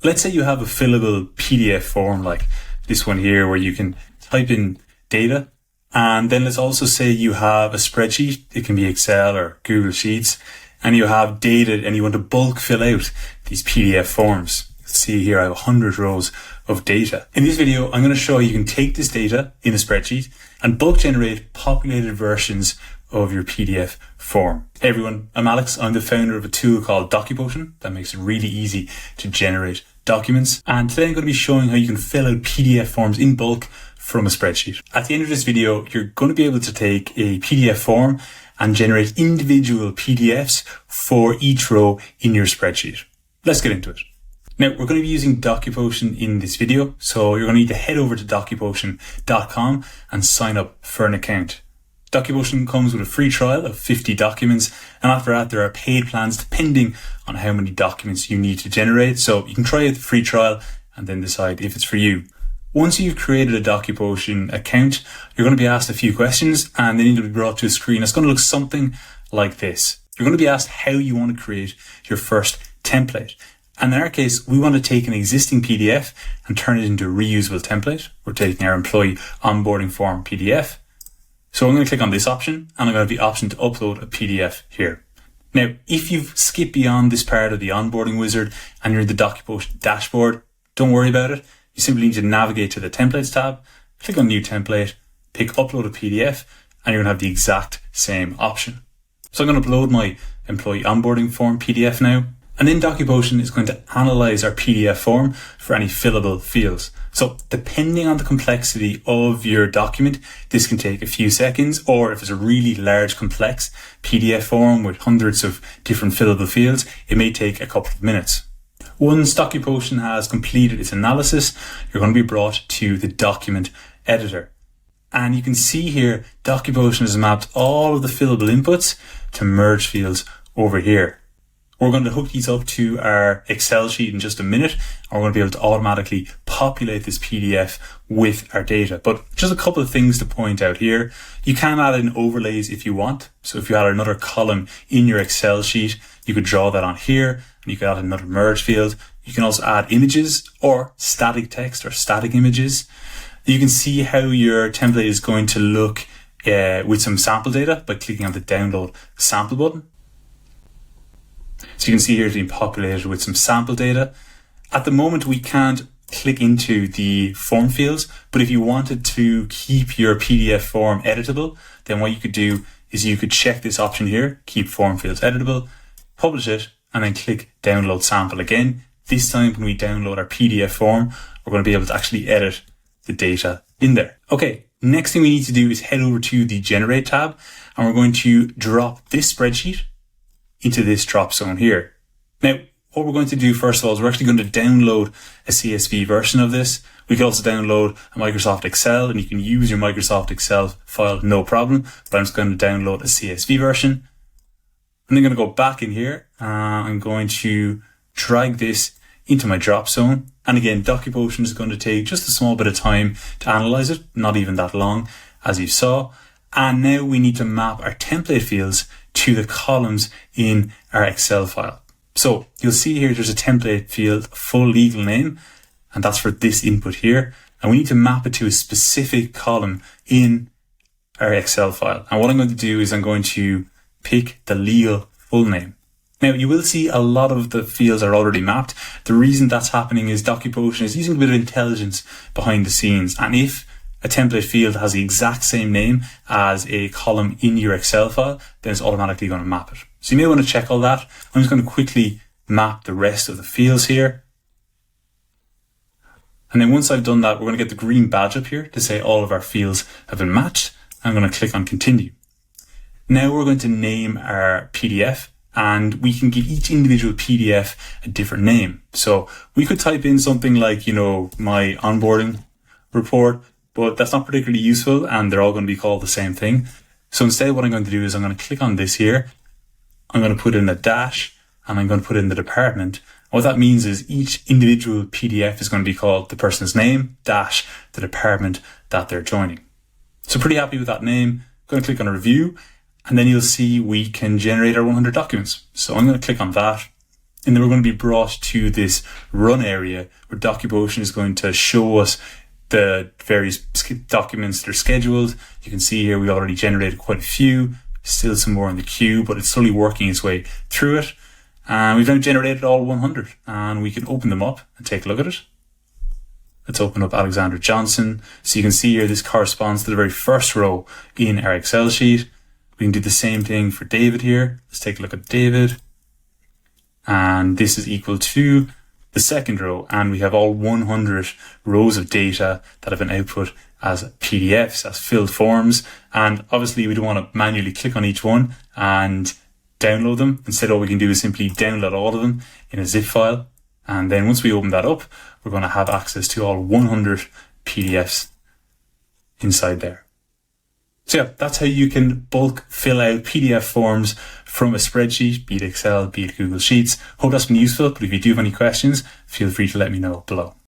let's say you have a fillable PDF form like this one here where you can type in data. And then let's also say you have a spreadsheet. It can be Excel or Google Sheets, and you have data and you want to bulk fill out these PDF forms. See here, I have 100 rows of data. In this video, I'm going to show you can take this data in a spreadsheet and bulk generate populated versions of your PDF form. Hey everyone, I'm Alex. I'm the founder of a tool called DocuPotion that makes it really easy to generate documents. And today I'm going to be showing how you can fill out PDF forms in bulk from a spreadsheet. At the end of this video, you're going to be able to take a PDF form and generate individual PDFs for each row in your spreadsheet. Let's get into it. Now, we're going to be using DocuPotion in this video, so you're going to need to head over to DocuPotion.com and sign up for an account. DocuPotion comes with a free trial of 50 documents, and after that, there are paid plans depending on how many documents you need to generate. So you can try out the free trial and then decide if it's for you. Once you've created a DocuPotion account, you're going to be asked a few questions, and then you'll be brought to a screen. It's going to look something like this. You're going to be asked how you want to create your first template. And in our case, we want to take an existing PDF and turn it into a reusable template. We're taking our employee onboarding form PDF. So I'm going to click on this option, and I'm going to have the option to upload a PDF here. Now, if you've skipped beyond this part of the onboarding wizard and you're in the DocuPotion dashboard, don't worry about it. You simply need to navigate to the templates tab, click on new template, pick upload a PDF, and you're going to have the exact same option. So I'm going to upload my employee onboarding form PDF now. And then DocuPotion is going to analyze our PDF form for any fillable fields. So depending on the complexity of your document, this can take a few seconds, or if it's a really large, complex PDF form with hundreds of different fillable fields, it may take a couple of minutes. Once DocuPotion has completed its analysis, you're going to be brought to the document editor. And you can see here, DocuPotion has mapped all of the fillable inputs to merge fields over here. We're going to hook these up to our Excel sheet in just a minute, and we're going to be able to automatically populate this PDF with our data. But just a couple of things to point out here. You can add in overlays if you want. So if you add another column in your Excel sheet, you could draw that on here, and you could add another merge field. You can also add images or static text or static images. You can see how your template is going to look with some sample data by clicking on the download sample button. So you can see here it's being populated with some sample data. At the moment, we can't click into the form fields, but if you wanted to keep your PDF form editable, then what you could do is you could check this option here, keep form fields editable, publish it, and then click download sample again. This time when we download our PDF form, we're going to be able to actually edit the data in there. Okay, next thing we need to do is head over to the generate tab, and we're going to drop this spreadsheet into this drop zone here. Now, what we're going to do first of all is we're actually going to download a CSV version of this. We can also download a Microsoft Excel, and you can use your Microsoft Excel file, no problem. But I'm just going to download a CSV version. I'm then going to go back in here. I'm going to drag this into my drop zone. And again, DocuPotion is going to take just a small bit of time to analyze it, not even that long, as you saw. And now we need to map our template fields to the columns in our Excel file. So you'll see here there's a template field, full legal name, and that's for this input here. And we need to map it to a specific column in our Excel file. And what I'm going to do is I'm going to pick the legal full name. Now you will see a lot of the fields are already mapped. The reason that's happening is DocuPotion is using a bit of intelligence behind the scenes. And if a template field has the exact same name as a column in your Excel file, then it's automatically going to map it. So you may want to check all that. I'm just going to quickly map the rest of the fields here. And then once I've done that, we're going to get the green badge up here to say all of our fields have been matched. I'm going to click on continue. Now we're going to name our PDF, and we can give each individual PDF a different name. So we could type in something like, my onboarding report, but that's not particularly useful, and they're all going to be called the same thing. So instead, what I'm going to do is I'm going to click on this here. I'm going to put in a dash, and I'm going to put in the department. What that means is each individual PDF is going to be called the person's name, dash, the department that they're joining. So pretty happy with that name. I'm going to click on review, and then you'll see we can generate our 100 documents. So I'm going to click on that. And then we're going to be brought to this run area where DocuPotion is going to show us the various documents that are scheduled. You can see here we already generated quite a few, still some more in the queue, but it's slowly working its way through it. And we've now generated all 100, and we can open them up and take a look at it. Let's open up Alexander Johnson. So you can see here this corresponds to the very first row in our Excel sheet. We can do the same thing for David here. Let's take a look at David. And this is equal to the second row, and we have all 100 rows of data that have been output as PDFs, as filled forms. And obviously we don't want to manually click on each one and download them. Instead, all we can do is simply download all of them in a zip file. And then once we open that up, we're going to have access to all 100 PDFs inside there. So yeah, that's how you can bulk fill out PDF forms from a spreadsheet, be it Excel, be it Google Sheets. Hope that's been useful, but if you do have any questions, feel free to let me know below.